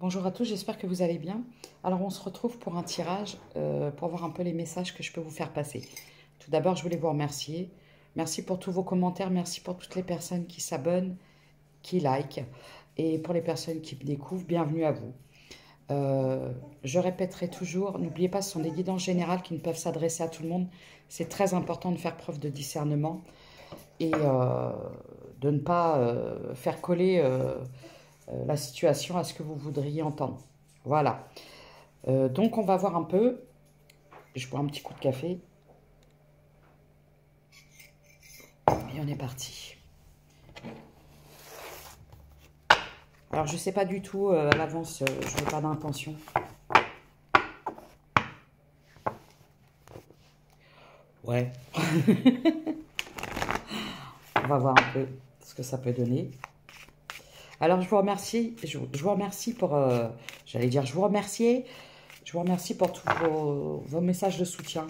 Bonjour à tous, j'espère que vous allez bien. Alors on se retrouve pour un tirage pour voir un peu les messages que je peux vous faire passer. Tout d'abord, je voulais vous remercier. Merci pour tous vos commentaires, merci pour toutes les personnes qui s'abonnent, qui likent. Et pour les personnes qui me découvrent, bienvenue à vous. Je répéterai toujours, n'oubliez pas, ce sont des guidances générales qui ne peuvent s'adresser à tout le monde. C'est très important de faire preuve de discernement et de ne pas faire coller la situation à ce que vous voudriez entendre. Voilà. Donc on va voir un peu. Je bois un petit coup de café. Et on est parti. Alors je ne sais pas du tout à l'avance, je n'ai pas d'intention. Ouais. On va voir un peu ce que ça peut donner. Alors je vous remercie, je vous remercie pour, j'allais dire je vous remercie pour tous vos messages de soutien.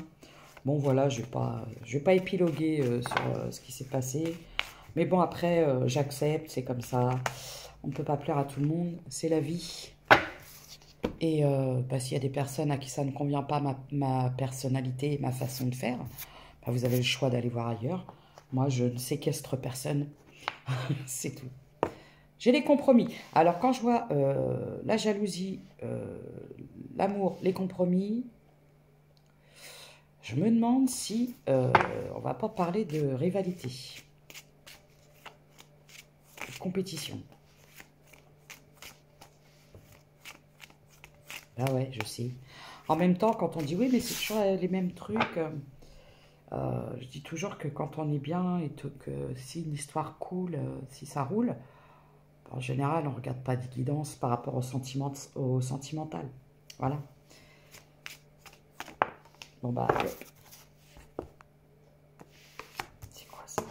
Bon voilà, je vais pas épiloguer sur ce qui s'est passé. Mais bon après, j'accepte, c'est comme ça. On ne peut pas plaire à tout le monde, c'est la vie. Et s'il y a des personnes à qui ça ne convient pas, ma personnalité, ma façon de faire, bah, vous avez le choix d'aller voir ailleurs. Moi, je ne séquestre personne, c'est tout. J'ai les compromis. Alors, quand je vois la jalousie, l'amour, les compromis, je me demande si on va pas parler de rivalité, de compétition. Ah ouais, je sais. En même temps, quand on dit oui, mais c'est toujours les mêmes trucs, je dis toujours que quand on est bien et que si une histoire coule, si ça roule, en général, on ne regarde pas de guidance par rapport au sentimental. Voilà. Bon bah, c'est quoi ça?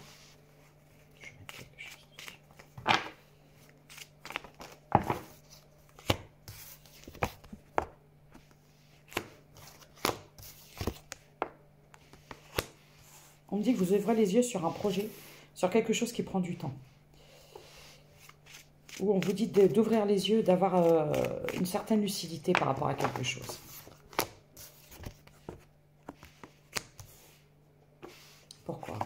Je vais mettre quelque chose dessus. On me dit que vous ouvrez les yeux sur un projet, sur quelque chose qui prend du temps. Ou on vous dit d'ouvrir les yeux, d'avoir une certaine lucidité par rapport à quelque chose. Pourquoi?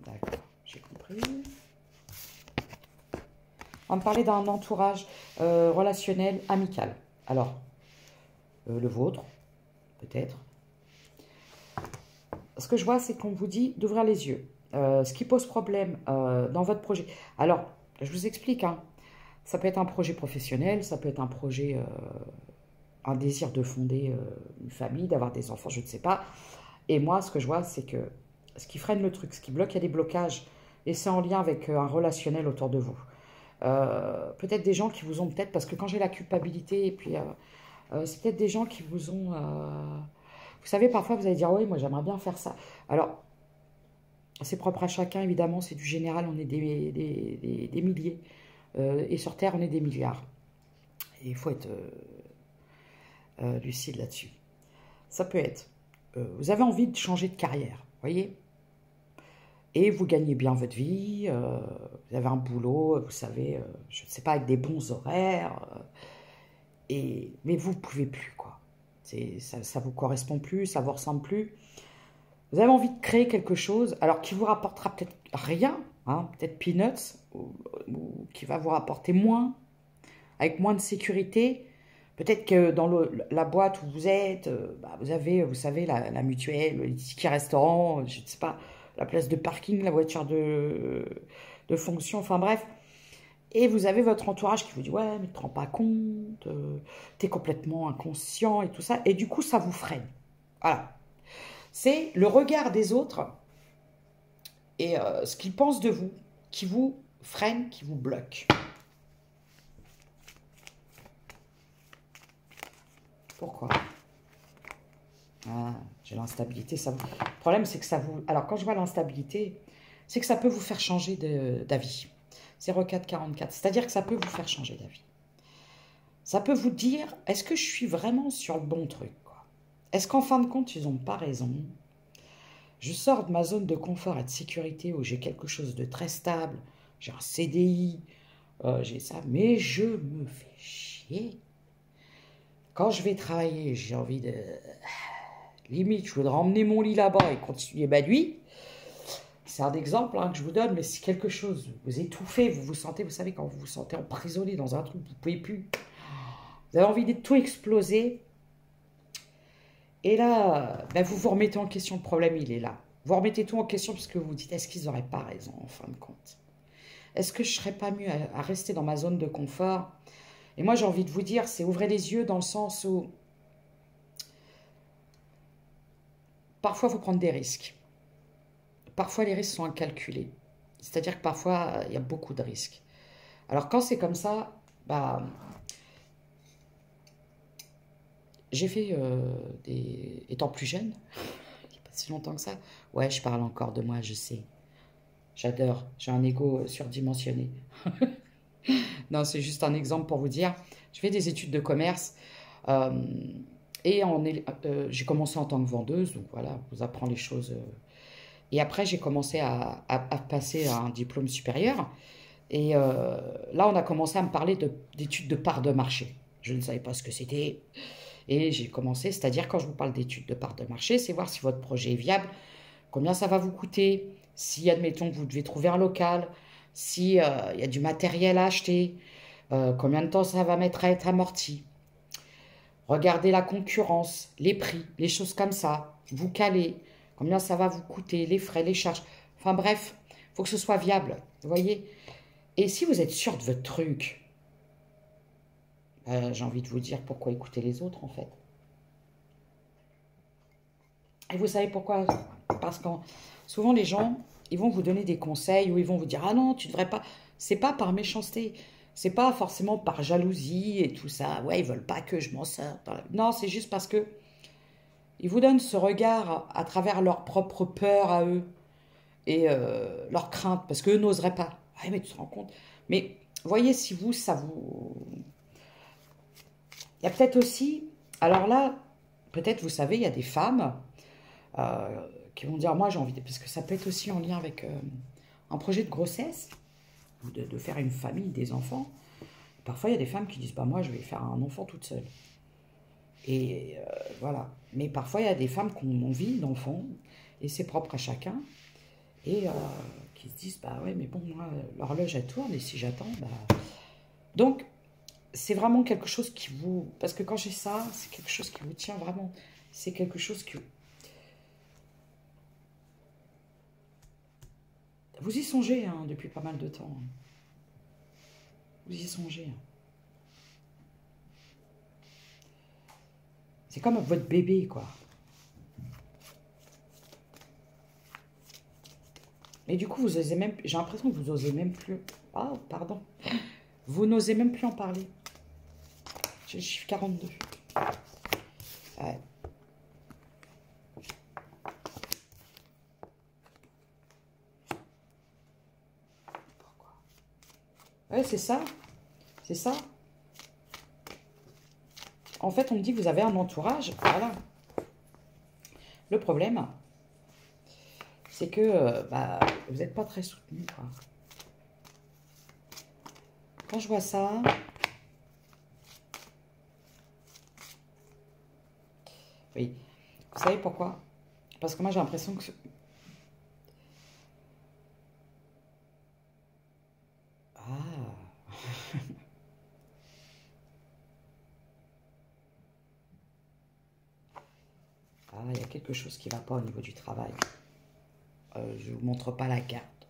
D'accord, j'ai compris. On va me parler d'un entourage relationnel, amical. Alors, le vôtre, peut-être. Ce que je vois, c'est qu'on vous dit d'ouvrir les yeux. Ce qui pose problème dans votre projet. Alors, je vous explique. Hein. Ça peut être un projet professionnel, ça peut être un projet, un désir de fonder une famille, d'avoir des enfants, je ne sais pas. Et moi, ce que je vois, c'est que ce qui freine le truc, ce qui bloque, il y a des blocages. Et c'est en lien avec un relationnel autour de vous. Peut-être des gens qui vous ont peut-être, parce que quand j'ai la culpabilité, et puis c'est peut-être des gens qui vous ont... vous savez, parfois, vous allez dire, oui, moi, j'aimerais bien faire ça. Alors, c'est propre à chacun, évidemment, c'est du général, on est des milliers. Et sur Terre, on est des milliards. Et il faut être lucide là-dessus. Ça peut être, vous avez envie de changer de carrière, voyez, et vous gagnez bien votre vie, vous avez un boulot, vous savez, je ne sais pas, avec des bons horaires, mais vous ne pouvez plus, quoi. Ça ne vous correspond plus, ça ne vous ressemble plus. Vous avez envie de créer quelque chose, alors qui vous rapportera peut-être rien, hein, peut-être peanuts, ou qui va vous rapporter moins, avec moins de sécurité. Peut-être que dans la boîte où vous êtes, vous avez, vous savez, la mutuelle, les tickets restaurants, je ne sais pas, la place de parking, la voiture de fonction, enfin bref. Et vous avez votre entourage qui vous dit « Ouais, mais tu ne te rends pas compte, tu es complètement inconscient et tout ça. » Et du coup, ça vous freine. Voilà. C'est le regard des autres et ce qu'ils pensent de vous qui vous freine, qui vous bloque. Pourquoi? Ah, j'ai l'instabilité. Le problème, c'est que ça vous... Alors, quand je vois l'instabilité, c'est que ça peut vous faire changer d'avis. 0444. C'est-à-dire que ça peut vous faire changer d'avis. Ça peut vous dire, est-ce que je suis vraiment sur le bon truc, quoi? Est-ce qu'en fin de compte, ils n'ont pas raison? Je sors de ma zone de confort et de sécurité où j'ai quelque chose de très stable. J'ai un CDI. j'ai ça, mais je me fais chier. Quand je vais travailler, j'ai envie de... Limite, je voudrais emmener mon lit là-bas et continuer ma nuit. C'est un exemple hein, que je vous donne, mais c'est quelque chose. Vous étouffez, vous vous sentez, vous savez, quand vous vous sentez emprisonné dans un truc, vous ne pouvez plus. Vous avez envie de tout exploser. Et là, ben vous vous remettez en question, le problème, il est là. Vous remettez tout en question parce que vous vous dites, est-ce qu'ils n'auraient pas raison, en fin de compte? Est-ce que je ne serais pas mieux à rester dans ma zone de confort? Et moi, j'ai envie de vous dire, c'est ouvrez les yeux dans le sens où parfois, il faut prendre des risques. Parfois, les risques sont incalculés. C'est-à-dire que parfois, il y a beaucoup de risques. Alors, quand c'est comme ça, bah, j'ai fait étant plus jeune, il n'y a pas si longtemps que ça. Ouais, je parle encore de moi, je sais. J'adore, j'ai un ego surdimensionné. Non, c'est juste un exemple pour vous dire. Je fais des études de commerce euh, et j'ai commencé en tant que vendeuse, donc voilà, je vous apprends les choses. Et après, j'ai commencé à passer à un diplôme supérieur. Et là, on a commencé à me parler d'études de part de marché. Je ne savais pas ce que c'était. Et j'ai commencé, c'est-à-dire quand je vous parle d'études de part de marché, c'est voir si votre projet est viable, combien ça va vous coûter, si, admettons, que vous devez trouver un local, si y a du matériel à acheter, combien de temps ça va mettre à être amorti. Regardez la concurrence, les prix, les choses comme ça. Vous calez, combien ça va vous coûter, les frais, les charges. Enfin bref, il faut que ce soit viable, vous voyez. Et si vous êtes sûr de votre truc, j'ai envie de vous dire pourquoi écouter les autres en fait. Et vous savez pourquoi? Parce que souvent les gens, ils vont vous donner des conseils ou ils vont vous dire ah non, tu devrais pas. C'est pas par méchanceté, c'est pas forcément par jalousie et tout ça. Ouais, ils veulent pas que je m'en sorte. Non, c'est juste parce que ils vous donnent ce regard à travers leur propre peur à eux et leurs craintes parce qu'eux n'oseraient pas. Ouais, mais tu te rends compte. Mais voyez si vous, ça vous. Il y a peut-être aussi. Alors là, peut-être vous savez, il y a des femmes qui vont dire moi j'ai envie de... parce que ça peut être aussi en lien avec un projet de grossesse ou de faire une famille, des enfants. Parfois il y a des femmes qui disent bah moi je vais faire un enfant toute seule et voilà, mais parfois il y a des femmes qui ont envie d'enfants et c'est propre à chacun et qui se disent bah ouais mais bon moi l'horloge elle tourne et si j'attends bah donc c'est vraiment quelque chose qui vous parce que quand j'ai ça c'est quelque chose qui vous tient vraiment, c'est quelque chose que vous y songez hein, depuis pas mal de temps. Vous y songez. C'est comme votre bébé, quoi. Et du coup, vous osez même... J'ai l'impression que vous osez même plus... Ah, pardon. Vous n'osez même plus en parler. J'ai le chiffre 42. Ouais. Pourquoi? Ouais, c'est ça. C'est ça. En fait, on me dit que vous avez un entourage. Voilà. Le problème, c'est que bah, vous n'êtes pas très soutenu, quoi. Quand je vois ça... Oui. Vous savez pourquoi? Parce que moi, j'ai l'impression que... Ah. Ah, il y a quelque chose qui ne va pas au niveau du travail. Je ne vous montre pas la carte.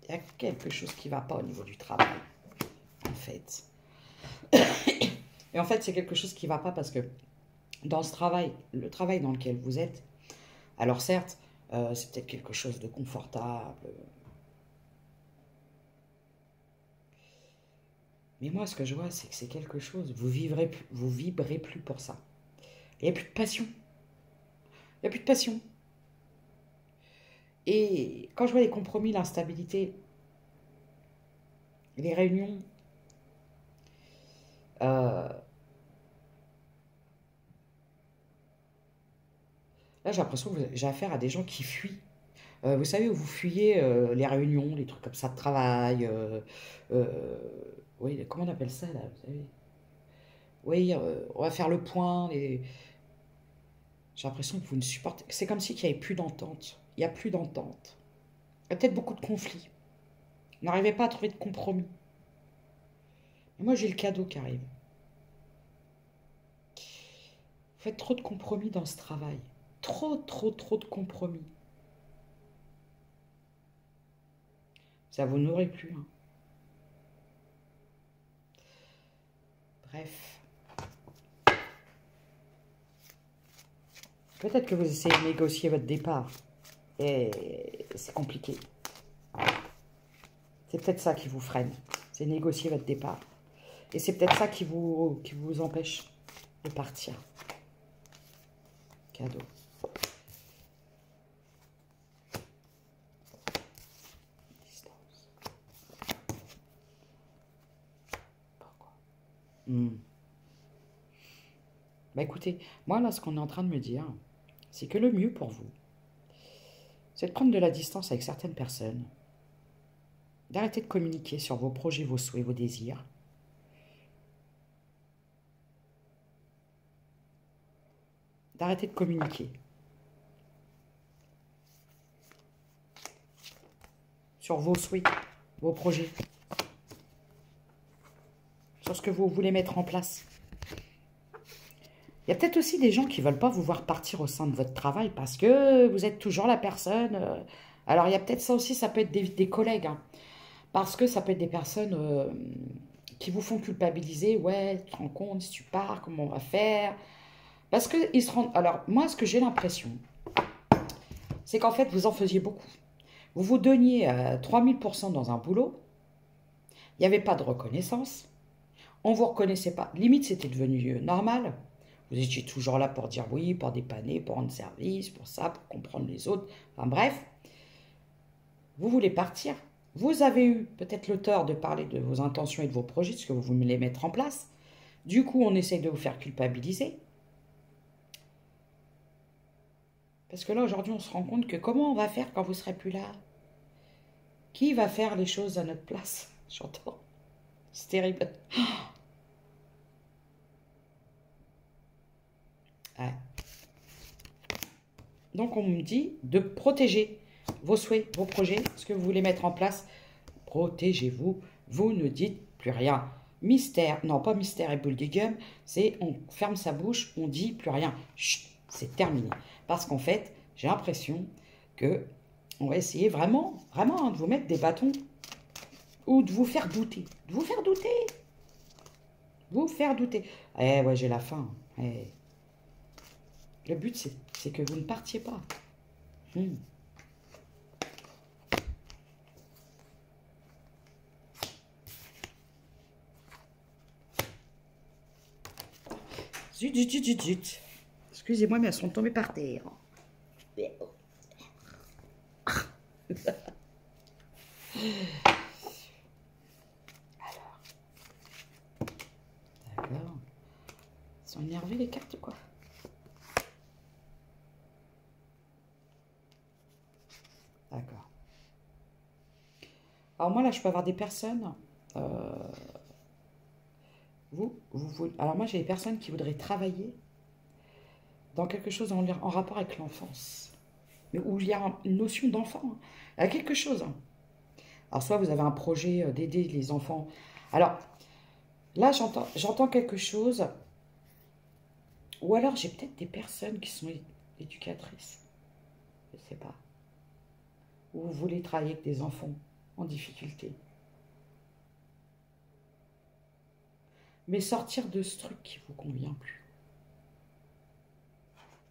Il y a quelque chose qui ne va pas au niveau du travail, en fait. Et en fait, c'est quelque chose qui ne va pas parce que dans ce travail, le travail dans lequel vous êtes, alors certes, c'est peut-être quelque chose de confortable. Mais moi, ce que je vois, c'est que c'est quelque chose, vous vibrez plus pour ça. Il n'y a plus de passion. Il n'y a plus de passion. Et quand je vois les compromis, l'instabilité, les réunions, là j'ai l'impression que j'ai affaire à des gens qui fuient. Vous savez, où vous fuyez les réunions, les trucs comme ça de travail. Euh, oui, comment on appelle ça là, vous savez? Oui, on va faire le point. J'ai l'impression que vous ne supportez. C'est comme si il n'y avait plus d'entente. Il n'y a plus d'entente. Il y a peut-être beaucoup de conflits. Vous n'arrivez pas à trouver de compromis. Et moi, j'ai le cadeau qui arrive. Vous faites trop de compromis dans ce travail. Trop, trop, trop de compromis. Ça vous nourrit plus, hein. Bref. Peut-être que vous essayez de négocier votre départ. Et c'est compliqué. C'est peut-être ça qui vous freine. C'est négocier votre départ. Et c'est peut-être ça qui vous empêche de partir. Cadeau. Distance. Pourquoi? Bah écoutez, moi là, ce qu'on est en train de me dire, c'est que le mieux pour vous, c'est de prendre de la distance avec certaines personnes, d'arrêter de communiquer sur vos projets, vos souhaits, vos désirs, d'arrêter de communiquer sur vos souhaits, vos projets, sur ce que vous voulez mettre en place. Il y a peut-être aussi des gens qui ne veulent pas vous voir partir au sein de votre travail parce que vous êtes toujours la personne. Alors, il y a peut-être ça aussi, ça peut être des collègues, hein, parce que ça peut être des personnes qui vous font culpabiliser. Ouais, tu te rends compte, si tu pars, comment on va faire? Parce qu'ils se rendent... Alors, moi, ce que j'ai l'impression, c'est qu'en fait, vous en faisiez beaucoup. Vous vous donniez 3000% dans un boulot. Il n'y avait pas de reconnaissance. On ne vous reconnaissait pas. Limite, c'était devenu normal. Vous étiez toujours là pour dire oui, pour dépanner, pour rendre service, pour ça, pour comprendre les autres. Enfin bref, vous voulez partir. Vous avez eu peut-être le tort de parler de vos intentions et de vos projets, de ce que vous voulez mettre en place. Du coup, on essaie de vous faire culpabiliser. Parce que là, aujourd'hui, on se rend compte que comment on va faire quand vous ne serez plus là? Qui va faire les choses à notre place? J'entends. C'est terrible. Ouais. Donc, on me dit de protéger vos souhaits, vos projets, ce que vous voulez mettre en place. Protégez-vous. Vous ne dites plus rien. Mystère, non pas mystère et boule de gomme, c'est on ferme sa bouche, on dit plus rien. Chut, c'est terminé. Parce qu'en fait, j'ai l'impression que on va essayer vraiment, vraiment de vous mettre des bâtons ou de vous faire douter. De vous faire douter. Vous faire douter. Eh ouais, j'ai la faim. Eh. Le but, c'est que vous ne partiez pas. Zut, zut, zut, zut, zut. Excusez-moi, mais elles sont tombées par terre. Alors. D'accord. Elles sont énervées, les cartes, quoi. D'accord. Alors moi, là, je peux avoir des personnes... alors moi, j'ai des personnes qui voudraient travailler dans quelque chose en rapport avec l'enfance. Mais où il y a une notion d'enfant. Hein. Il y a quelque chose. Hein. Alors, soit vous avez un projet d'aider les enfants. Alors, là, j'entends quelque chose. Ou alors, j'ai peut-être des personnes qui sont éducatrices. Je ne sais pas. Ou vous voulez travailler avec des enfants en difficulté. Mais sortir de ce truc qui ne vous convient plus.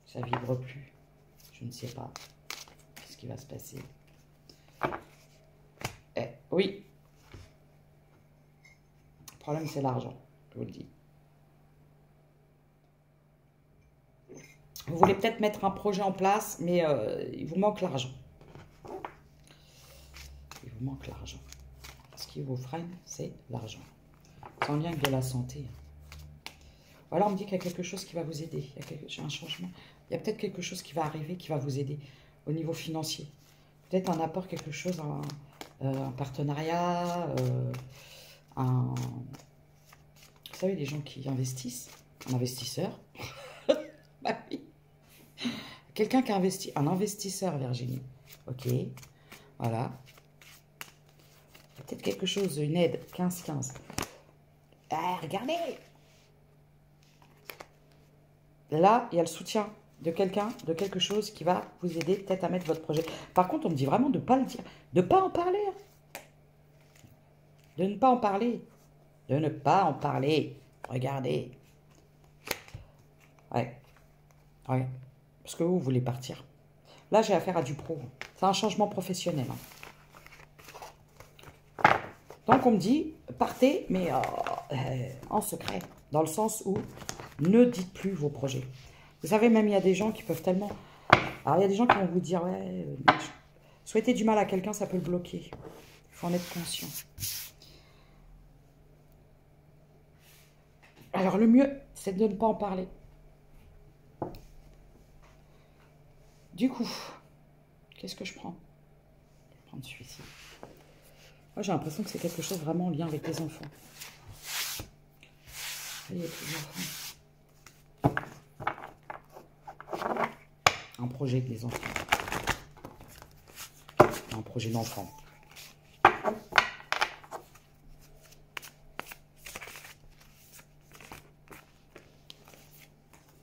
Ça ne vibre plus. Je ne sais pas ce qui va se passer. Oui. Le problème, c'est l'argent, je vous le dis. Vous voulez peut-être mettre un projet en place, mais il vous manque l'argent. Il vous manque l'argent. Ce qui vous freine, c'est l'argent. C'est en lien avec de la santé. Voilà, on me dit qu'il y a quelque chose qui va vous aider. J'ai un changement. Il y a peut-être quelque chose qui va arriver, qui va vous aider au niveau financier. peut-être un apport, quelque chose, un partenariat, vous savez, des gens qui investissent, un investisseur. Bah oui. Quelqu'un qui investit, un investisseur, Virginie. Ok, voilà. Peut-être quelque chose, une aide, 15-15. Ah, regardez. Là, il y a le soutien de quelqu'un, de quelque chose qui va vous aider peut-être à mettre votre projet. Par contre, on me dit vraiment de ne pas le dire, de ne pas en parler. De ne pas en parler. De ne pas en parler. Regardez. Ouais. Ouais. Parce que vous voulez partir. Là, j'ai affaire à du pro. C'est un changement professionnel. Donc, on me dit, partez, mais en secret. Dans le sens où, ne dites plus vos projets. Vous savez, même il y a des gens qui peuvent tellement... Alors, il y a des gens qui vont vous dire, ouais, souhaiter du mal à quelqu'un, ça peut le bloquer. Il faut en être conscient. Alors, le mieux, c'est de ne pas en parler. Du coup, qu'est-ce que je prends? Je vais prendre celui-ci. Moi, j'ai l'impression que c'est quelque chose vraiment en lien avec les enfants. Il y a plus d'enfants. Un projet avec les enfants. Un projet d'enfant.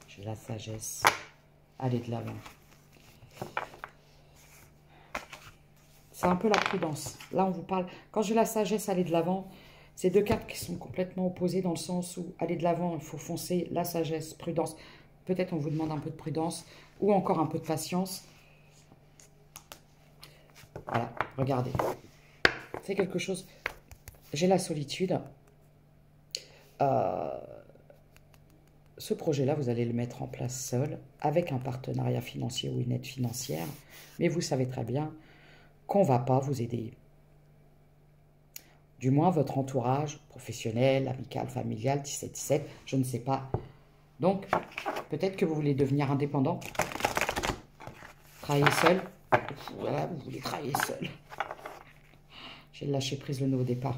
J'ai la sagesse. Aller de l'avant. C'est un peu la prudence. Là, on vous parle... Quand j'ai la sagesse, aller de l'avant, c'est deux cartes qui sont complètement opposées dans le sens où aller de l'avant, il faut foncer, la sagesse, prudence. Peut-être on vous demande un peu de prudence ou encore un peu de patience. Voilà, regardez. C'est quelque chose... J'ai la solitude. Ce projet-là, vous allez le mettre en place seul, avec un partenariat financier ou une aide financière. Mais vous savez très bien qu'on ne va pas vous aider. Du moins, votre entourage professionnel, amical, familial, 17-17, je ne sais pas. Donc, peut-être que vous voulez devenir indépendant, travailler seul. Voilà, vous voulez travailler seul. J'ai lâché prise le nœud au départ.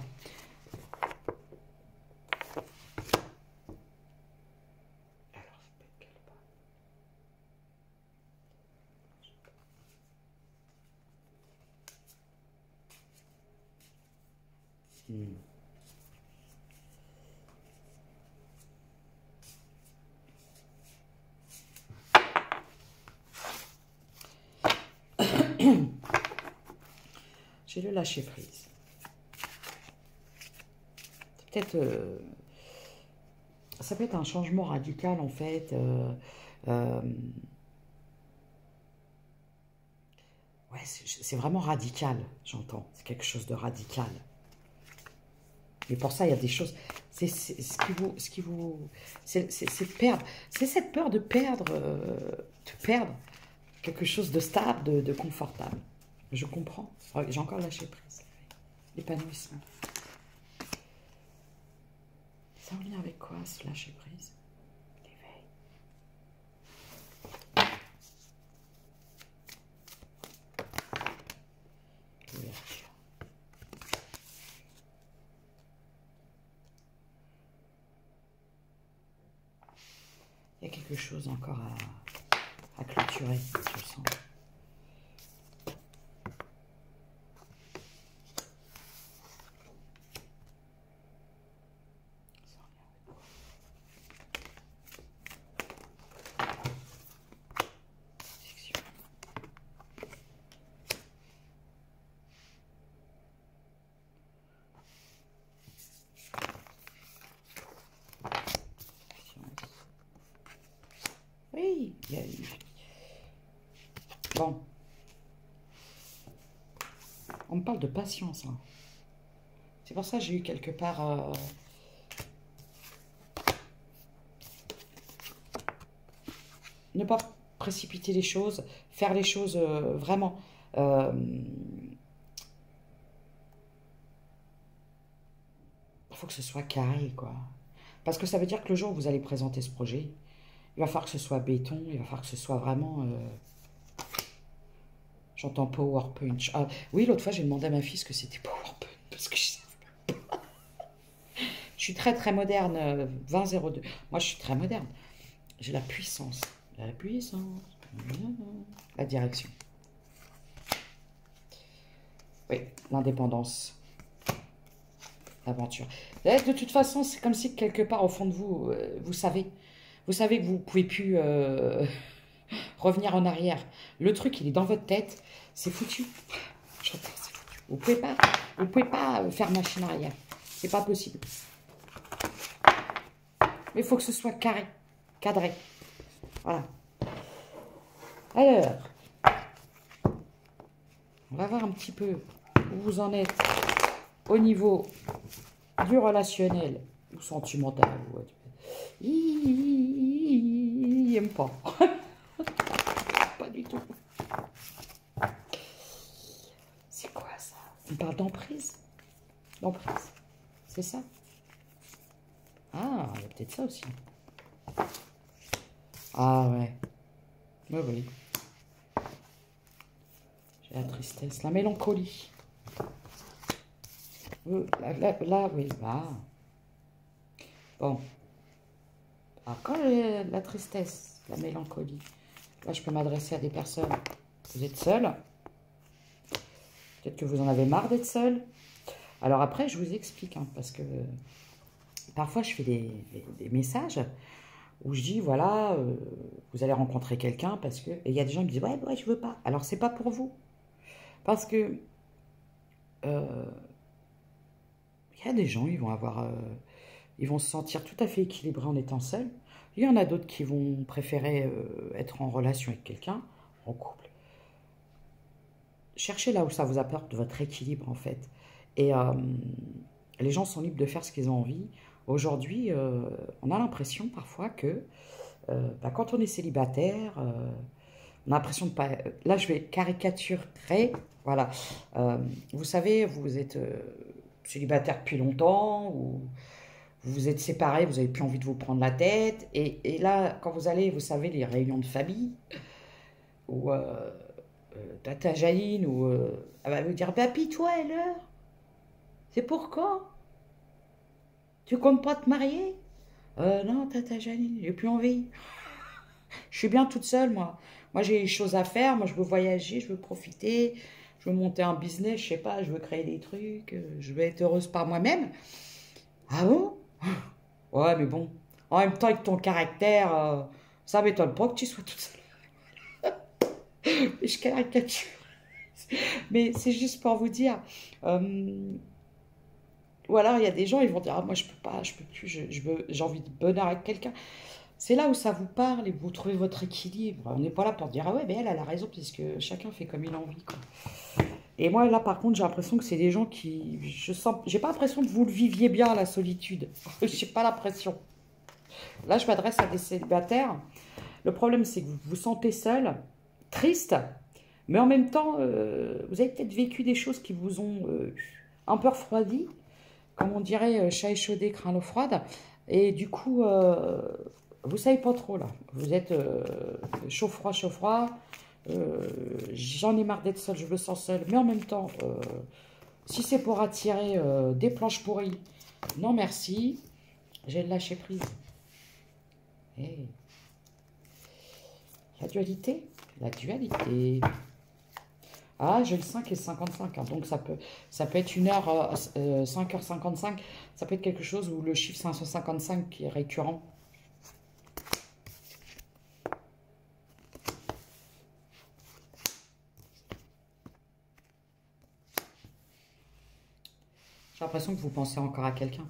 J'ai le lâcher prise. Peut-être, ça peut être un changement radical en fait. Ouais, c'est vraiment radical, j'entends. C'est quelque chose de radical. Mais pour ça, il y a des choses. C'est perdre. C'est cette peur de perdre quelque chose de stable, de confortable. Je comprends. J'ai encore lâché prise. L'épanouissement. C'est en lien avec quoi, ce lâcher prise? L'éveil. L'ouverture. Il y a quelque chose encore à clôturer, je sens. Oui, il y a eu... Bon. On me parle de patience. Hein. C'est pour ça que j'ai eu quelque part... Ne pas précipiter les choses, faire les choses vraiment... Il faut que ce soit carré, quoi. Parce que ça veut dire que le jour où vous allez présenter ce projet, il va falloir que ce soit béton, il va falloir que ce soit vraiment... J'entends Power Punch. Ah, oui, l'autre fois, j'ai demandé à ma fille ce que c'était Power Punch. Parce que je suis très, très moderne. 2002. Moi, je suis très moderne. J'ai la puissance. La puissance. La direction. Oui, l'indépendance. L'aventure. De toute façon, c'est comme si quelque part, au fond de vous, vous savez. Vous savez que vous ne pouvez plus revenir en arrière. Le truc, il est dans votre tête. C'est foutu. J'entends, c'est foutu. Vous pouvez pas faire machine arrière. C'est pas possible. Mais il faut que ce soit carré, cadré. Voilà. Alors, on va voir un petit peu où vous en êtes au niveau du relationnel ou sentimental. Il n'aime pas. Pas du tout. C'est quoi ça? On parle d'emprise? D'emprise. C'est ça? Ah, il y a peut-être ça aussi. Ah ouais. Oui, oui. J'ai la tristesse, la mélancolie. Là, oui. Ah. Bon. Alors, quand j'ai la tristesse, la mélancolie, là, je peux m'adresser à des personnes. Vous êtes seul. Peut-être que vous en avez marre d'être seul. Alors après, je vous explique, hein, parce que parfois, je fais des messages où je dis, voilà, vous allez rencontrer quelqu'un parce que... Et il y a des gens qui me disent, ouais, je veux pas. Alors, c'est pas pour vous. Parce que il y a des gens, ils vont se sentir tout à fait équilibrés en étant seuls. Il y en a d'autres qui vont préférer être en relation avec quelqu'un, en couple. Cherchez là où ça vous apporte votre équilibre, en fait. Et les gens sont libres de faire ce qu'ils ont envie. Aujourd'hui, on a l'impression parfois que quand on est célibataire, on a l'impression de pas... Là, je vais caricaturer. Voilà. Vous savez, vous êtes célibataire depuis longtemps, ou vous êtes séparés, vous n'avez plus envie de vous prendre la tête. Et là, quand vous allez, vous savez, les réunions de famille, ou Tata Jaline, ou elle va vous dire, Papi, toi, et l'heure? C'est pourquoi? Tu comptes pas te marier? Non, Tata Jaline, j'ai plus envie. Je suis bien toute seule, moi. Moi, j'ai des choses à faire. Moi, je veux voyager, je veux profiter. Je veux monter un business, je sais pas, je veux créer des trucs. Je veux être heureuse par moi-même. Ah bon? Ouais, mais bon. En même temps, avec ton caractère, ça m'étonne pas que tu sois toute seule. Mais je caricature. Mais c'est juste pour vous dire. Ou alors, il y a des gens, ils vont dire, ah, moi, je peux pas, je peux plus, j'ai envie de bonheur avec quelqu'un. C'est là où ça vous parle et vous trouvez votre équilibre. On n'est pas là pour dire, ah ouais, mais elle a raison, puisque chacun fait comme il a envie, quoi. Et moi, là, par contre, j'ai l'impression que c'est des gens qui... J'ai pas l'impression que vous le viviez bien, la solitude. J'ai pas l'impression. Là, je m'adresse à des célibataires. Le problème, c'est que vous vous sentez seul, triste, mais en même temps, vous avez peut-être vécu des choses qui vous ont un peu refroidi, comme on dirait, chat échaudé, craint l'eau froide. Et du coup, vous savez pas trop, là. Vous êtes chaud-froid, chaud-froid. J'en ai marre d'être seule, je me sens seule. Mais en même temps, si c'est pour attirer des planches pourries, non merci. J'ai le lâcher prise. Hey. La dualité. La dualité. Ah, j'ai le 5 et 55. Hein, donc ça peut être 1h, 5h55. Ça peut être quelque chose où le chiffre 555 qui est récurrent. J'ai l'impression que vous pensez encore à quelqu'un.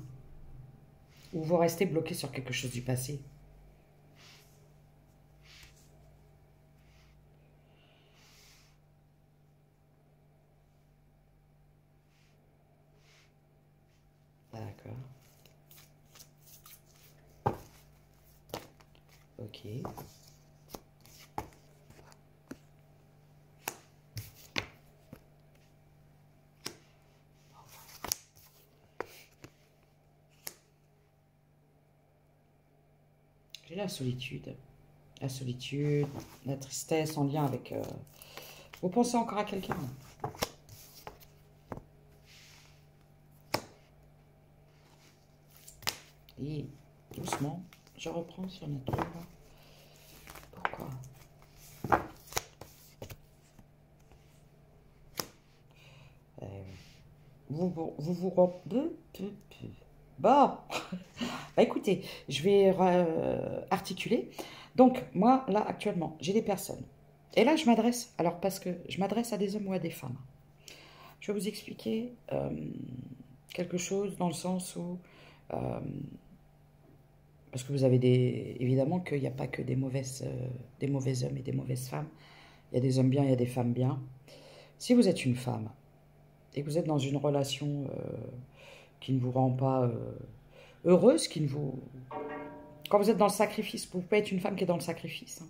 Ou vous restez bloqué sur quelque chose du passé. D'accord. Ok. J'ai la solitude. La solitude, la tristesse en lien avec Vous pensez encore à quelqu'un? Et doucement, je reprends sur notre là. Pourquoi? Bon, bah écoutez, je vais articuler. Donc, moi, là, actuellement, j'ai des personnes. Et là, je m'adresse, alors parce que je m'adresse à des hommes ou à des femmes. Je vais vous expliquer quelque chose dans le sens où... parce que vous avez évidemment qu'il n'y a pas que des mauvais hommes et des mauvaises femmes. Il y a des hommes bien, il y a des femmes bien. Si vous êtes une femme et que vous êtes dans une relation qui ne vous rend pas heureuse, qui ne vous... Quand vous êtes dans le sacrifice, vous pouvez être une femme qui est dans le sacrifice. Hein.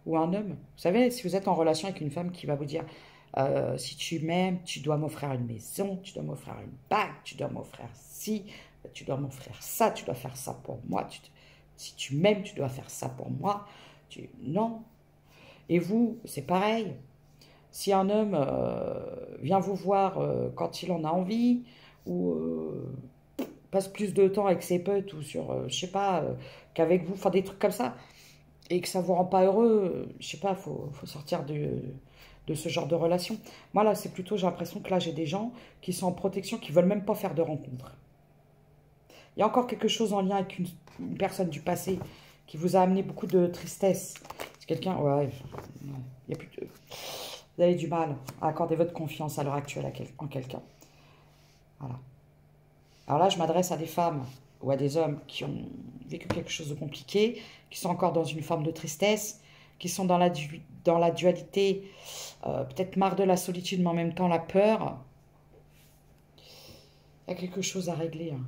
Ou un homme. Vous savez, si vous êtes en relation avec une femme qui va vous dire si tu m'aimes, tu dois m'offrir une maison, tu dois m'offrir une bague, tu dois m'offrir ci, tu dois m'offrir ça, tu dois faire ça pour moi. Si tu m'aimes, tu dois faire ça pour moi. Non. Et vous, c'est pareil. Si un homme vient vous voir quand il en a envie, ou passe plus de temps avec ses potes, ou sur, je sais pas, qu'avec vous, enfin des trucs comme ça, et que ça vous rend pas heureux, je sais pas, faut sortir de ce genre de relation. Moi là, c'est plutôt, j'ai l'impression que là, j'ai des gens qui sont en protection, qui veulent même pas faire de rencontres. Il y a encore quelque chose en lien avec une personne du passé qui vous a amené beaucoup de tristesse. C'est quelqu'un, ouais, il y a plus de... Vous avez du mal à accorder votre confiance à l'heure actuelle en quelqu'un. Voilà. Alors là, je m'adresse à des femmes ou à des hommes qui ont vécu quelque chose de compliqué, qui sont encore dans une forme de tristesse, qui sont dans la dualité, peut-être marre de la solitude, mais en même temps la peur. Il y a quelque chose à régler. Hein.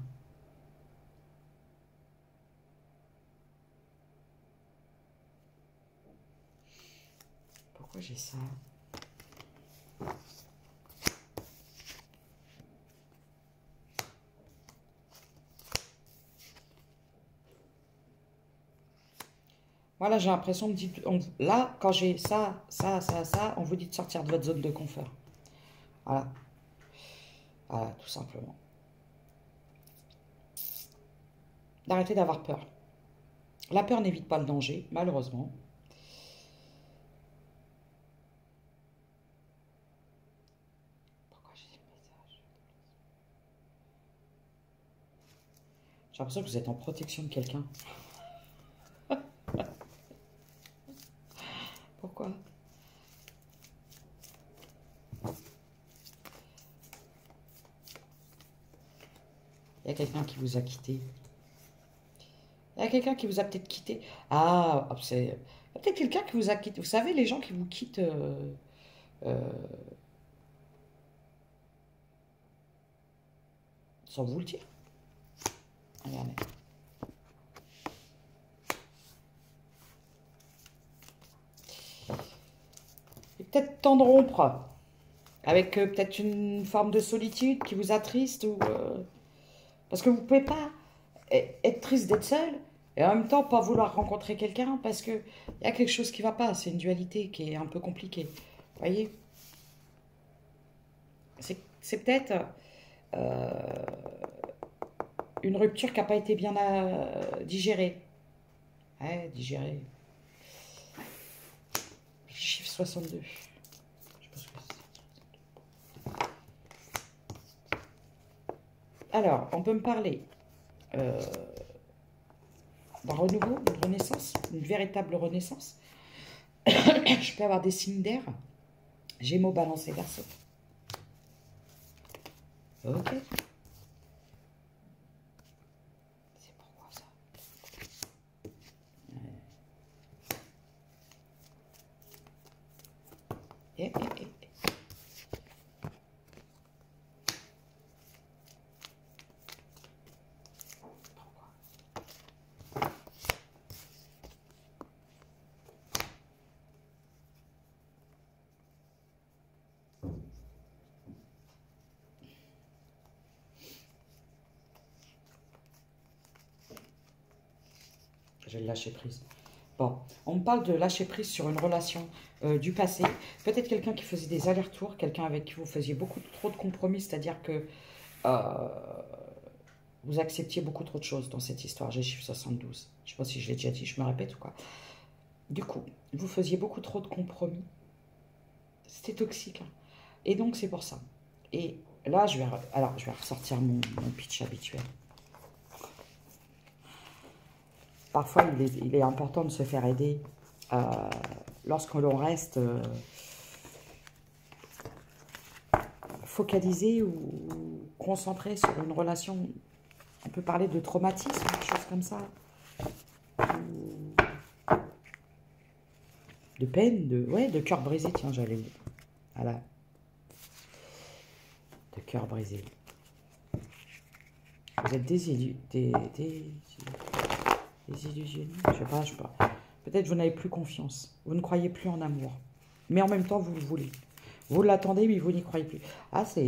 Pourquoi j'ai ça ? Voilà, j'ai l'impression de dire, là, quand j'ai ça, on vous dit de sortir de votre zone de confort. Voilà. Voilà, tout simplement. D'arrêter d'avoir peur. La peur n'évite pas le danger, malheureusement. Pourquoi j'ai le message ? J'ai l'impression que vous êtes en protection de quelqu'un. Pourquoi ? Il y a quelqu'un qui vous a quitté. Il y a quelqu'un qui vous a peut-être quitté. Ah, c'est peut-être quelqu'un qui vous a quitté. Vous savez, les gens qui vous quittent euh, sans vous le dire. Regardez. Il est peut-être temps de rompre avec peut-être une forme de solitude qui vous attriste ou parce que vous pouvez pas être triste d'être seul et en même temps pas vouloir rencontrer quelqu'un parce que il y a quelque chose qui va pas. C'est une dualité qui est un peu compliquée. Vous voyez, c'est peut-être une rupture qui n'a pas été bien digérée. Ouais, digérée. Chiffre 62. Je pense que alors, on peut me parler d'un renouveau, d'une renaissance, une véritable renaissance. Je peux avoir des signes d'air. Gémeaux, Balance et Verseau. Ok. C'est pourquoi ça. Et. Je vais le lâcher prise. Bon, on me parle de lâcher prise sur une relation du passé. Peut-être quelqu'un qui faisait des allers-retours, quelqu'un avec qui vous faisiez beaucoup trop de compromis, c'est-à-dire que euh, vous acceptiez beaucoup trop de choses dans cette histoire. J'ai le chiffre 72. Je ne sais pas si je l'ai déjà dit, je me répète ou quoi. Du coup, vous faisiez beaucoup trop de compromis. C'était toxique. Hein. Et donc, c'est pour ça. Et là, je vais ressortir mon pitch habituel. Parfois, il est important de se faire aider lorsque l'on reste focalisé ou concentré sur une relation. On peut parler de traumatisme, des choses comme ça. De peine, de cœur brisé. Tiens, j'allais... Voilà. De cœur brisé. Vous êtes désillusionné. Je sais pas, Peut-être vous n'avez plus confiance. Vous ne croyez plus en amour. Mais en même temps, vous le voulez. Vous l'attendez, mais vous n'y croyez plus. Ah, ça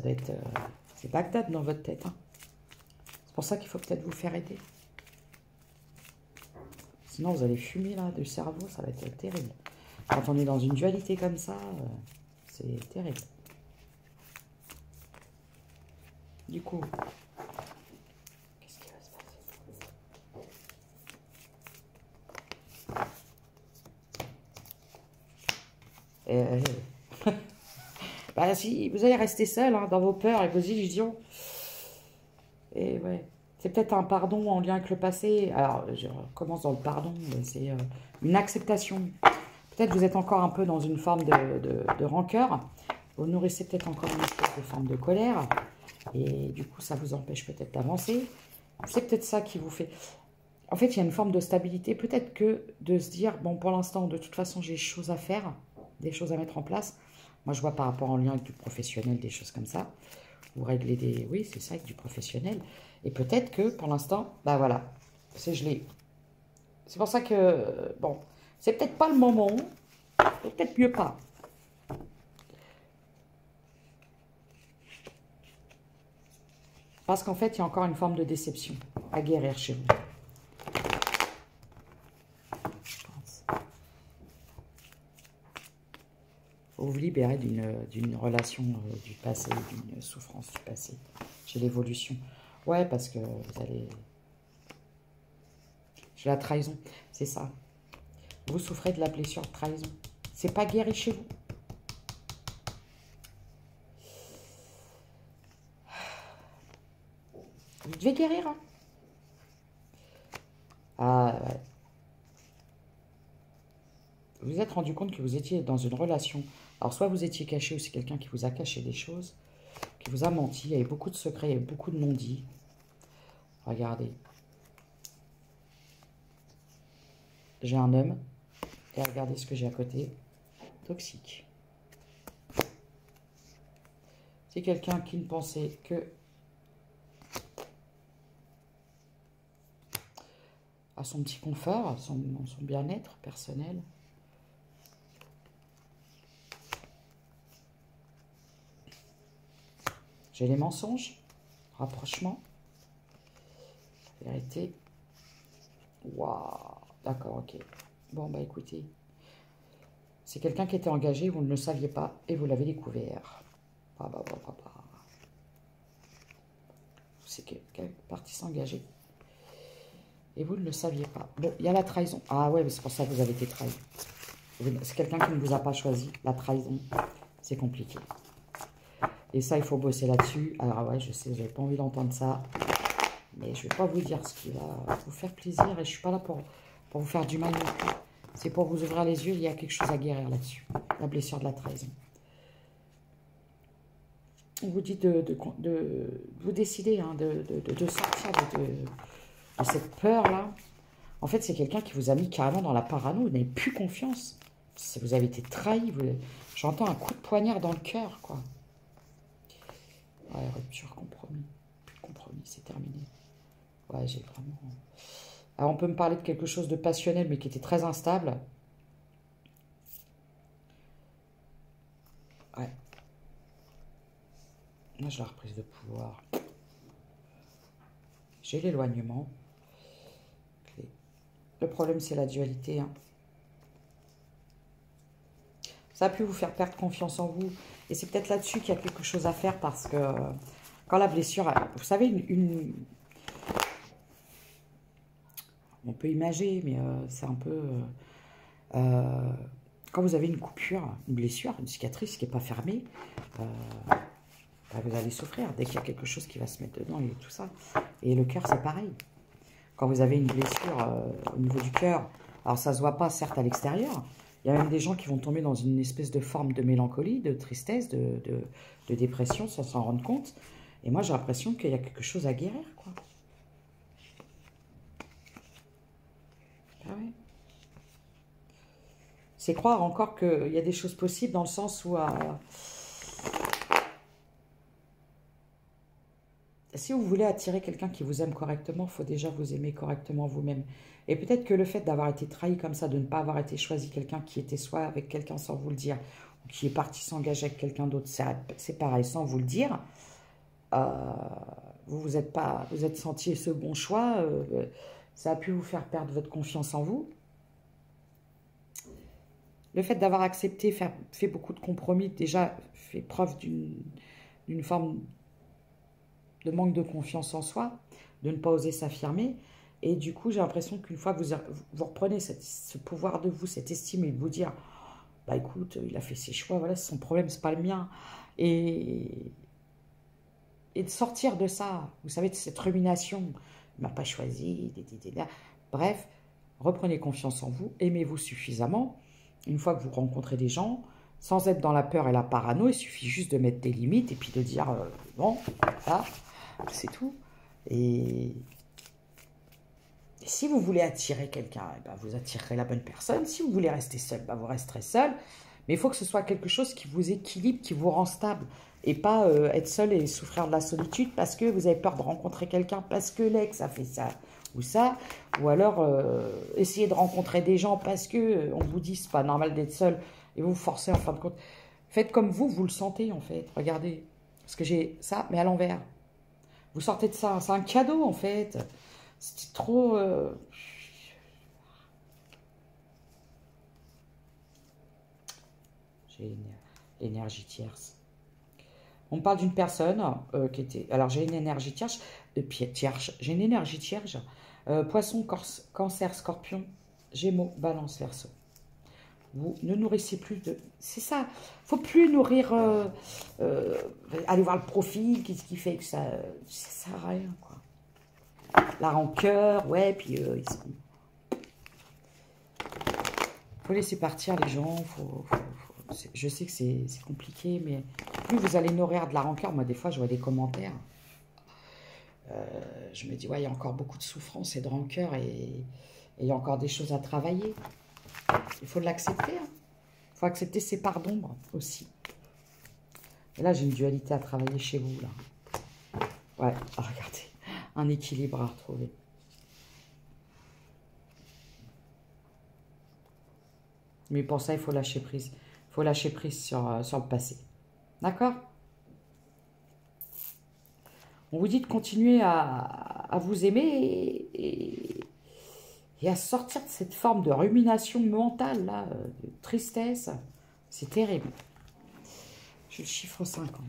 doit être... c'est Bagdad dans votre tête. Hein. C'est pour ça qu'il faut peut-être vous faire aider. Sinon, vous allez fumer là, du cerveau, ça va être terrible. Quand on est dans une dualité comme ça, c'est terrible. Du coup, qu'est-ce qui va se passer? Bah si, vous allez rester seul hein, dans vos peurs et vos illusions. Et ouais, c'est peut-être un pardon en lien avec le passé. Alors, je recommence dans le pardon, c'est une acceptation. Peut-être vous êtes encore un peu dans une forme de rancœur. Vous nourrissez peut-être encore une espèce de forme de colère. Et du coup, ça vous empêche peut-être d'avancer. C'est peut-être ça qui vous fait... En fait, il y a une forme de stabilité. Peut-être que de se dire, bon, pour l'instant, de toute façon, j'ai des choses à faire, des choses à mettre en place. Moi, je vois par rapport en lien avec du professionnel, des choses comme ça. Vous réglez des... Oui, c'est ça, avec du professionnel. Et peut-être que, pour l'instant, bah voilà, c'est gelé. C'est pour ça que, bon, c'est peut-être pas le moment, peut-être mieux pas. Parce qu'en fait, il y a encore une forme de déception à guérir chez vous. Je pense. Faut vous libérer d'une relation du passé, d'une souffrance du passé. J'ai l'évolution. Ouais, parce que vous allez... J'ai la trahison, c'est ça. Vous souffrez de la blessure de trahison. C'est pas guéri chez vous. Vous devez guérir. Hein. Ah, ouais. Vous vous êtes rendu compte que vous étiez dans une relation. Alors, soit vous étiez caché, ou c'est quelqu'un qui vous a caché des choses, qui vous a menti. Il y avait beaucoup de secrets, il y avait beaucoup de non-dits. Regardez. J'ai un homme. Et regardez ce que j'ai à côté. Toxique. C'est quelqu'un qui ne pensait que à son petit confort, à son bien-être personnel. J'ai les mensonges, rapprochement, vérité. Waouh, d'accord, ok. Bon, bah écoutez, c'est quelqu'un qui était engagé, vous ne le saviez pas, et vous l'avez découvert. C'est quelqu'un parti s'engager. Et vous ne le saviez pas. Bon, il y a la trahison. Ah ouais, c'est pour ça que vous avez été trahi. C'est quelqu'un qui ne vous a pas choisi. La trahison, c'est compliqué. Et ça, il faut bosser là-dessus. Alors ouais, je sais, vous n'avez pas envie d'entendre ça. Mais je ne vais pas vous dire ce qui va vous faire plaisir. Et je ne suis pas là pour vous faire du mal non plus. C'est pour vous ouvrir les yeux. Il y a quelque chose à guérir là-dessus. La blessure de la trahison. On vous dit de vous décider hein, de sortir de cette peur-là. En fait, c'est quelqu'un qui vous a mis carrément dans la parano. Vous n'avez plus confiance. Vous avez été trahi. J'entends un coup de poignard dans le cœur, quoi. Ouais, rupture, compromis. Plus de compromis, c'est terminé. Ouais, j'ai vraiment... Alors, on peut me parler de quelque chose de passionnel, mais qui était très instable. Ouais. Là, j'ai la reprise de pouvoir. J'ai l'éloignement. Le problème, c'est la dualité. Hein. Ça a pu vous faire perdre confiance en vous. Et c'est peut-être là-dessus qu'il y a quelque chose à faire parce que quand la blessure... Vous savez, on peut imaginer, mais c'est un peu... quand vous avez une coupure, une blessure, une cicatrice qui n'est pas fermée, vous allez souffrir dès qu'il y a quelque chose qui va se mettre dedans et tout ça. Et le cœur, c'est pareil. Quand vous avez une blessure au niveau du cœur, alors ça ne se voit pas certes à l'extérieur, il y a même des gens qui vont tomber dans une espèce de forme de mélancolie, de tristesse, de dépression sans s'en rendre compte. Et moi, j'ai l'impression qu'il y a quelque chose à guérir, quoi. Ah ouais. C'est croire encore qu'il y a des choses possibles dans le sens où... si vous voulez attirer quelqu'un qui vous aime correctement, il faut déjà vous aimer correctement vous-même. Et peut-être que le fait d'avoir été trahi comme ça, de ne pas avoir été choisi quelqu'un qui était soit avec quelqu'un sans vous le dire, ou qui est parti s'engager avec quelqu'un d'autre, c'est pareil, sans vous le dire, vous êtes senti ce bon choix, ça a pu vous faire perdre votre confiance en vous. Le fait d'avoir accepté, fait beaucoup de compromis, déjà fait preuve d'une forme de manque de confiance en soi, de ne pas oser s'affirmer. Et du coup, j'ai l'impression qu'une fois que vous reprenez ce pouvoir de vous, cette estime, et de vous dire, bah écoute, il a fait ses choix, voilà, c'est son problème, c'est pas le mien. Et de sortir de ça, vous savez, de cette rumination, il m'a pas choisi, bref, reprenez confiance en vous, aimez-vous suffisamment. Une fois que vous rencontrez des gens, sans être dans la peur et la parano, il suffit juste de mettre des limites et puis de dire, bon, là, c'est tout. Et si vous voulez attirer quelqu'un, eh ben, vous attirerez la bonne personne. Si vous voulez rester seul, ben, vous resterez seul. Mais il faut que ce soit quelque chose qui vous équilibre, qui vous rend stable. Et pas être seul et souffrir de la solitude parce que vous avez peur de rencontrer quelqu'un, parce que l'ex a fait ça ou ça. Ou alors essayer de rencontrer des gens parce que on vous dit c'est pas normal d'être seul et vous vous forcez en fin de compte. Faites comme vous le sentez en fait. Regardez. Parce que j'ai ça, mais à l'envers. Vous sortez de ça. C'est un cadeau en fait. C'était trop... J'ai l'énergie tierce. On parle d'une personne qui était... Alors, j'ai une énergie tierce. J'ai une énergie tierce. Poisson, cancer, scorpion, gémeaux, balance, verseau. Vous ne nourrissez plus de... C'est ça. Il ne faut plus nourrir... aller voir le profil, qu'est-ce qui fait que ça... Ça sert à rien, quoi. La rancœur, ouais, puis... faut laisser partir les gens, je sais que c'est compliqué, mais plus vous allez nourrir de la rancœur, moi des fois je vois des commentaires, je me dis ouais il y a encore beaucoup de souffrance et de rancœur et il y a encore des choses à travailler. Il faut l'accepter, hein. Il faut accepter ses parts d'ombre aussi. Et là j'ai une dualité à travailler chez vous là. Ouais, regardez, un équilibre à retrouver. Mais pour ça il faut lâcher prise. Il faut lâcher prise sur le passé. D'accord? On vous dit de continuer à vous aimer et à sortir de cette forme de rumination mentale, là, de tristesse. C'est terrible. Je le chiffre 50.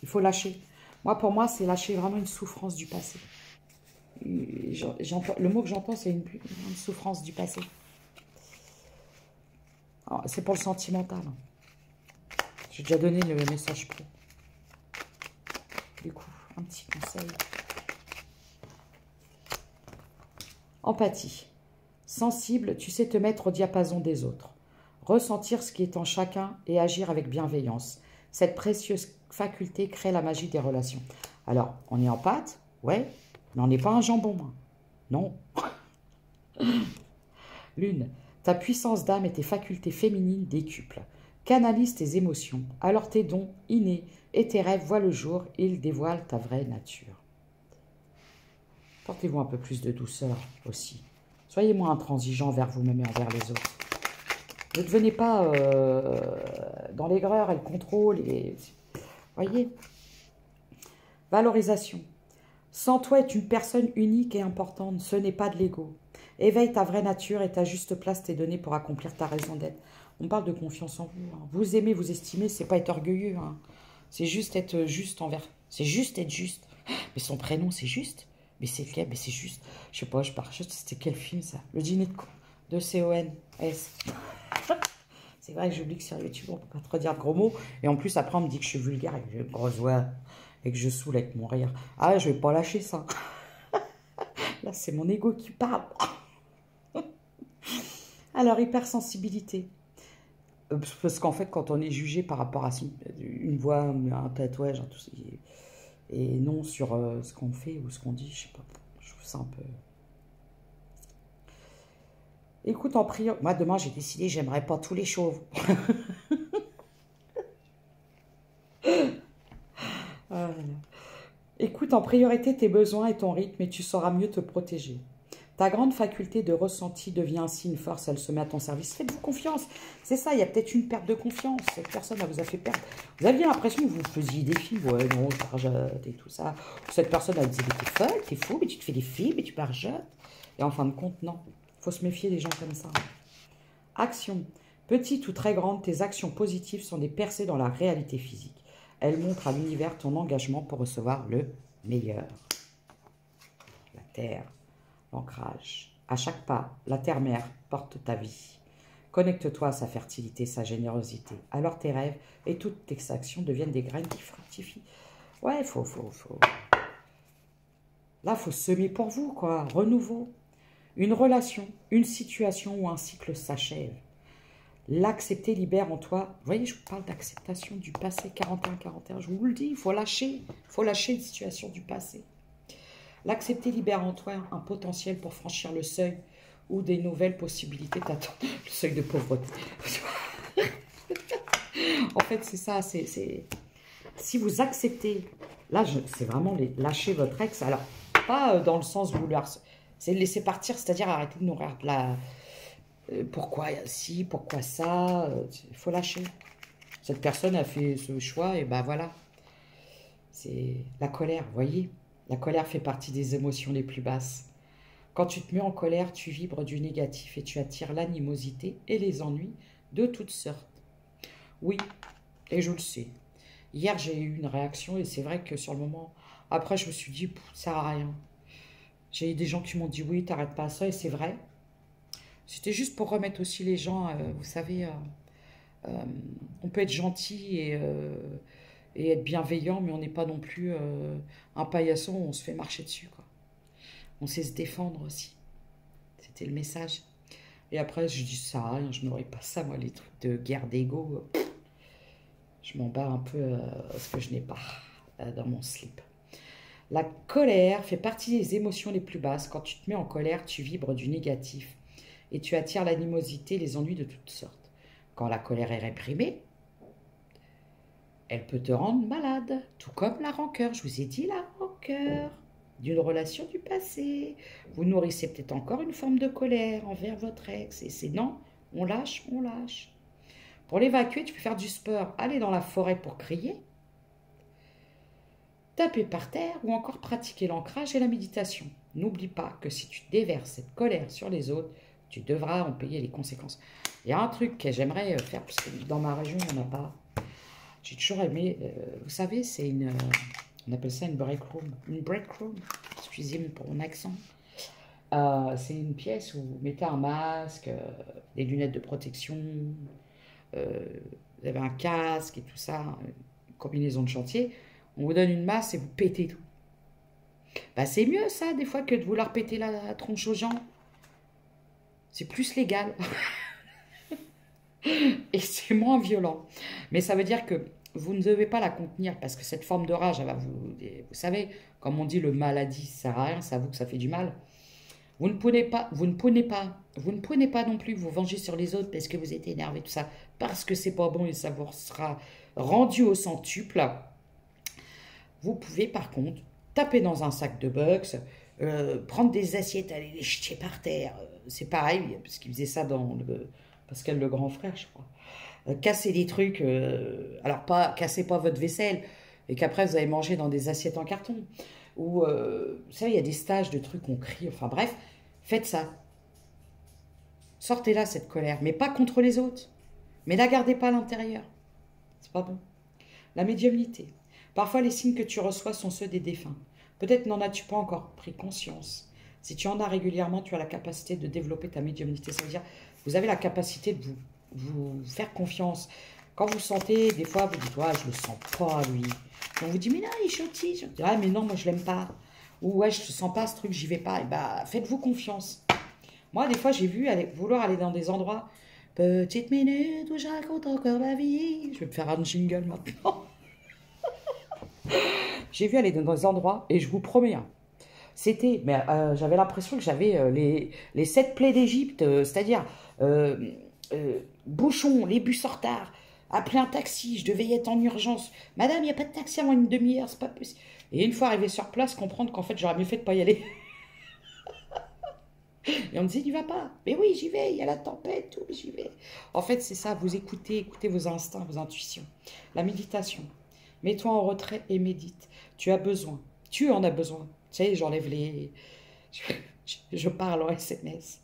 Il faut lâcher. Moi, pour moi, c'est lâcher vraiment une souffrance du passé. Le mot que j'entends, c'est une souffrance du passé. C'est pour le sentimental. J'ai déjà donné le message pro. Du coup, un petit conseil. Empathie. Sensible, tu sais te mettre au diapason des autres. Ressentir ce qui est en chacun et agir avec bienveillance. Cette précieuse faculté crée la magie des relations. Alors, on est empathe, ouais, mais on n'est pas un jambon. Non. Lune. Ta puissance d'âme et tes facultés féminines décuplent. Canalise tes émotions, alors tes dons innés et tes rêves voient le jour et ils dévoilent ta vraie nature. Portez-vous un peu plus de douceur aussi. Soyez moins intransigeants envers vous-même et envers les autres. Ne devenez pas dans l'aigreur et le contrôle. Voyez. Valorisation. Sans toi est une personne unique et importante, ce n'est pas de l'ego. Éveille ta vraie nature et ta juste place t'est donnée pour accomplir ta raison d'être. On parle de confiance en vous. Hein. Vous aimez, vous estimez, c'est pas être orgueilleux. Hein. C'est juste être juste envers. C'est juste être juste. Mais son prénom, c'est juste. Mais c'est lequel? Mais c'est juste. Je sais pas, je pars. C'était quel film ça? Le dîner de CONS. C'est vrai que j'oublie que sur YouTube, on peut pas trop dire de gros mots. Et en plus, après, on me dit que je suis vulgaire et que j'ai une grosse voix et que je saoule avec mon rire. Ah, je vais pas lâcher ça. Là, c'est mon ego qui parle. Alors, hypersensibilité. Parce qu'en fait, quand on est jugé par rapport à une voix, un tatouage, tout ça, et non sur ce qu'on fait ou ce qu'on dit, je sais pas, je trouve ça un peu... Écoute, en priant... Moi, demain, j'ai décidé, j'aimerais pas tous les chauves. Écoute en priorité tes besoins et ton rythme et tu sauras mieux te protéger. Ta grande faculté de ressenti devient ainsi une force, elle se met à ton service. Faites-vous confiance. C'est ça, il y a peut-être une perte de confiance. Cette personne, elle vous a fait perdre. Vous aviez l'impression que vous faisiez des films, ouais, non, je barjote et tout ça. Cette personne, elle disait, mais t'es folle, t'es fou, mais tu te fais des films et tu barjotes. Et en fin de compte, non. Il faut se méfier des gens comme ça. Action. Petite ou très grande, tes actions positives sont des percées dans la réalité physique. Elles montrent à l'univers ton engagement pour recevoir le meilleur. La terre. L'ancrage. À chaque pas, la terre-mère porte ta vie. Connecte-toi à sa fertilité, sa générosité. Alors tes rêves et toutes tes actions deviennent des graines qui fructifient. Ouais, faut. Là, faut semer pour vous, quoi. Renouveau. Une relation, une situation ou un cycle s'achève. L'accepter libère en toi. Vous voyez, je vous parle d'acceptation du passé 41-41. Je vous le dis, il faut lâcher. Il faut lâcher une situation du passé. L'accepter libère en toi un potentiel pour franchir le seuil où des nouvelles possibilités t'attendent. Le seuil de pauvreté. En fait, c'est ça. Si vous acceptez, là, c'est vraiment lâcher votre ex. Alors, pas dans le sens vouloir, c'est laisser partir, c'est-à-dire arrêter de nourrir de la... pourquoi si, pourquoi ça. Il faut lâcher. Cette personne a fait ce choix et ben voilà. C'est la colère, vous voyez. La colère fait partie des émotions les plus basses. Quand tu te mets en colère, tu vibres du négatif et tu attires l'animosité et les ennuis de toutes sortes. Oui, et je le sais. Hier, j'ai eu une réaction et c'est vrai que sur le moment, après, je me suis dit, ça sert à rien. J'ai eu des gens qui m'ont dit, oui, t'arrêtes pas ça et c'est vrai. C'était juste pour remettre aussi les gens, vous savez, on peut être gentil et être bienveillant, mais on n'est pas non plus un paillasson où on se fait marcher dessus, quoi. On sait se défendre aussi. C'était le message. Et après, je dis ça, je n'aurais pas ça, moi, les trucs de guerre d'ego. Je m'en bats un peu ce que je n'ai pas dans mon slip. La colère fait partie des émotions les plus basses. Quand tu te mets en colère, tu vibres du négatif et tu attires l'animosité, les ennuis de toutes sortes. Quand la colère est réprimée, elle peut te rendre malade, tout comme la rancœur. Je vous ai dit la rancœur d'une relation du passé. Vous nourrissez peut-être encore une forme de colère envers votre ex. Et c'est non, on lâche, on lâche. Pour l'évacuer, tu peux faire du sport, aller dans la forêt pour crier, taper par terre ou encore pratiquer l'ancrage et la méditation. N'oublie pas que si tu déverses cette colère sur les autres, tu devras en payer les conséquences. Il y a un truc que j'aimerais faire, parce que dans ma région, il n'y en a pas. J'ai toujours aimé, vous savez, c'est une, on appelle ça une break room. Une break room, excusez-moi pour mon accent. C'est une pièce où vous mettez un masque, des lunettes de protection, vous avez un casque et tout ça, une combinaison de chantier. On vous donne une masse et vous pétez tout. Bah, c'est mieux ça, des fois, que de vouloir péter la tronche aux gens. C'est plus légal. Et c'est moins violent. Mais ça veut dire que vous ne devez pas la contenir parce que cette forme de rage, elle va vous savez, comme on dit, le maladie, ça sert à rien, ça avoue que ça fait du mal. Vous ne prenez pas non plus vous venger sur les autres parce que vous êtes énervé, tout ça, parce que c'est pas bon et ça vous sera rendu au centuple. Vous pouvez par contre taper dans un sac de boxe, prendre des assiettes, aller les jeter par terre. C'est pareil, parce qu'il faisait ça dans Pascal le grand frère, je crois. Casser des trucs, alors cassez pas votre vaisselle, et qu'après vous allez manger dans des assiettes en carton. Ou, vous savez, il y a des stages de trucs qu'on crie, enfin bref, faites ça. Sortez-la, cette colère, mais pas contre les autres. Mais la gardez pas à l'intérieur. C'est pas bon. La médiumnité. Parfois, les signes que tu reçois sont ceux des défunts. Peut-être n'en as-tu pas encore pris conscience. Si tu en as régulièrement, tu as la capacité de développer ta médiumnité. Ça veut dire, vous avez la capacité de vous faire confiance. Quand vous sentez, des fois, vous dites, ouais, je le sens pas, lui. Et on vous dit, mais non, il est gentil. Je dis, ouais, mais non, moi, je l'aime pas. Ou, ouais, je ne sens pas ce truc, j'y vais pas. Et bah, faites-vous confiance. Moi, des fois, j'ai vu vouloir aller dans des endroits. Petite minute où je raconte encore ma vie. Je vais me faire un jingle maintenant. J'ai vu aller dans des endroits, et je vous promets, hein, c'était, mais j'avais l'impression que j'avais les 7 plaies d'Égypte, c'est-à-dire bouchons, les bus en retard, appeler un taxi, je devais y être en urgence. Madame, il n'y a pas de taxi avant une demi-heure, c'est pas possible. Et une fois arrivé sur place, comprendre qu'en fait, j'aurais mieux fait de ne pas y aller. Et on me disait, tu vas pas. Mais oui, j'y vais, il y a la tempête, tout, j'y vais. En fait, c'est ça, vous écoutez vos instincts, vos intuitions. La méditation. Mets-toi en retrait et médite. Tu as besoin. Tu en as besoin. Tu sais, j'enlève les... Je parle en SMS.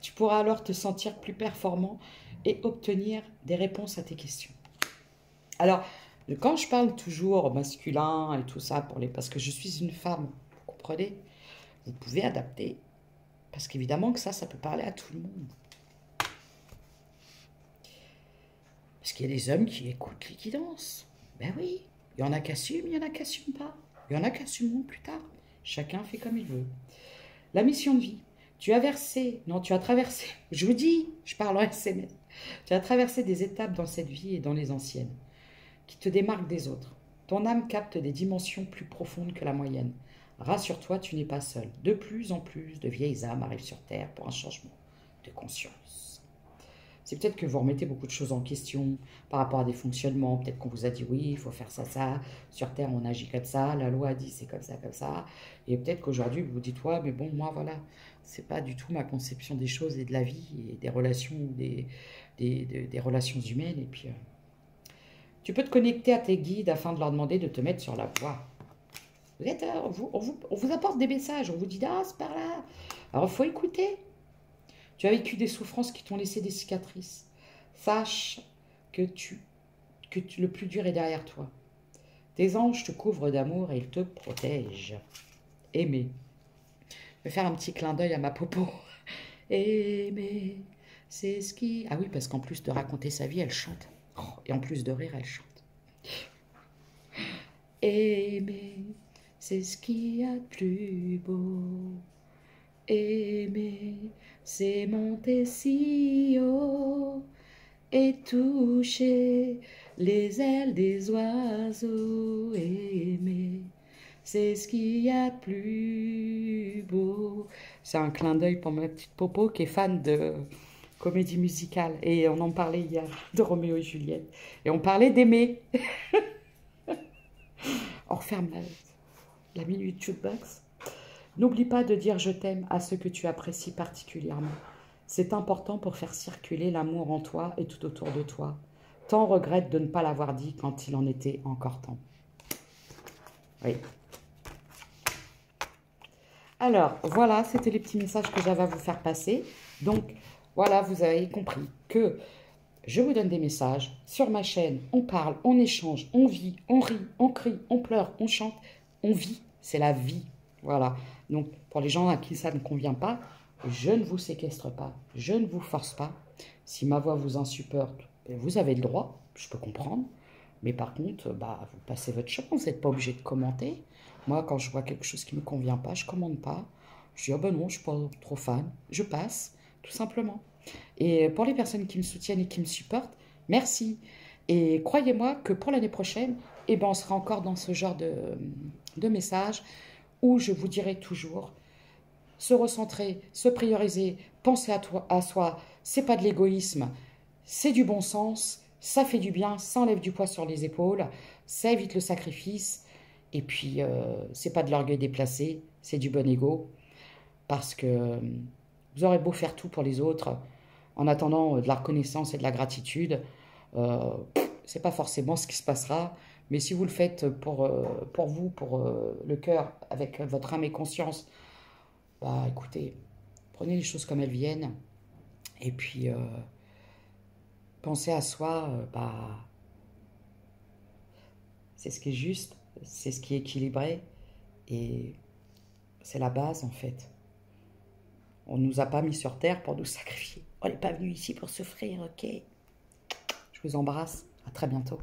Tu pourras alors te sentir plus performant et obtenir des réponses à tes questions. Alors, quand je parle toujours masculin et tout ça, parce que je suis une femme, vous comprenez? Vous pouvez adapter. Parce qu'évidemment que ça peut parler à tout le monde. Parce qu'il y a des hommes qui écoutent et qui dansent. Ben oui, il y en a qui assument, il y en a qui n'assument pas. Il y en a qui assumeront plus tard. Chacun fait comme il veut. La mission de vie. Tu as traversé, je vous dis, je parle en SMS. Tu as traversé des étapes dans cette vie et dans les anciennes, qui te démarquent des autres. Ton âme capte des dimensions plus profondes que la moyenne. Rassure-toi, tu n'es pas seul. De plus en plus de vieilles âmes arrivent sur Terre pour un changement de conscience. C'est peut-être que vous remettez beaucoup de choses en question par rapport à des fonctionnements. Peut-être qu'on vous a dit oui, il faut faire ça, ça. Sur Terre, on agit comme ça. La loi a dit c'est comme ça, comme ça. Et peut-être qu'aujourd'hui, vous vous dites ouais, mais bon, moi, voilà, c'est pas du tout ma conception des choses et de la vie et des relations, des relations humaines. Et puis, tu peux te connecter à tes guides afin de leur demander de te mettre sur la voie. On vous apporte des messages, on vous dit ah c'est par là. Alors il faut écouter. Tu as vécu des souffrances qui t'ont laissé des cicatrices. Sache que le plus dur est derrière toi. Tes anges te couvrent d'amour et ils te protègent. Aimer. Je vais faire un petit clin d'œil à ma popo. Aimer, c'est ce qui... Ah oui, parce qu'en plus de raconter sa vie, elle chante. Oh, et en plus de rire, elle chante. Aimer, c'est ce qu'il y a de plus beau. Aimer, c'est monter si haut et toucher les ailes des oiseaux. Aimer, c'est ce qu'il y a de plus beau. C'est un clin d'œil pour ma petite Popo qui est fan de comédie musicale. Et on en parlait hier de Roméo et Juliette. Et on parlait d'aimer. On referme la minute jukebox. N'oublie pas de dire je t'aime à ceux que tu apprécies particulièrement. C'est important pour faire circuler l'amour en toi et tout autour de toi. Tant regrette de ne pas l'avoir dit quand il en était encore temps. Oui. Alors, voilà, c'était les petits messages que j'avais à vous faire passer. Donc, voilà, vous avez compris que je vous donne des messages. Sur ma chaîne, on parle, on échange, on vit, on rit, on crie, on pleure, on chante, on vit. C'est la vie. Voilà. Donc, pour les gens à qui ça ne convient pas, je ne vous séquestre pas, je ne vous force pas. Si ma voix vous insupporte, vous avez le droit, je peux comprendre. Mais par contre, vous passez votre chemin, vous n'êtes pas obligé de commenter. Moi, quand je vois quelque chose qui ne me convient pas, je ne commande pas. Je dis, ah ben non, je ne suis pas trop fan. Je passe, tout simplement. Et pour les personnes qui me soutiennent et qui me supportent, merci. Et croyez-moi que pour l'année prochaine, on sera encore dans ce genre de messages où je vous dirai toujours se recentrer, se prioriser, penser à soi. C'est pas de l'égoïsme, c'est du bon sens, ça fait du bien, ça enlève du poids sur les épaules, ça évite le sacrifice. Et puis, c'est pas de l'orgueil déplacé, c'est du bon ego. Parce que vous aurez beau faire tout pour les autres, en attendant de la reconnaissance et de la gratitude, c'est pas forcément ce qui se passera. Mais si vous le faites pour vous, pour le cœur, avec votre âme et conscience, écoutez, prenez les choses comme elles viennent. Et puis, penser à soi, bah, c'est ce qui est juste, c'est ce qui est équilibré. Et c'est la base, en fait. On ne nous a pas mis sur Terre pour nous sacrifier. On n'est pas venu ici pour souffrir, ok? Je vous embrasse. À très bientôt.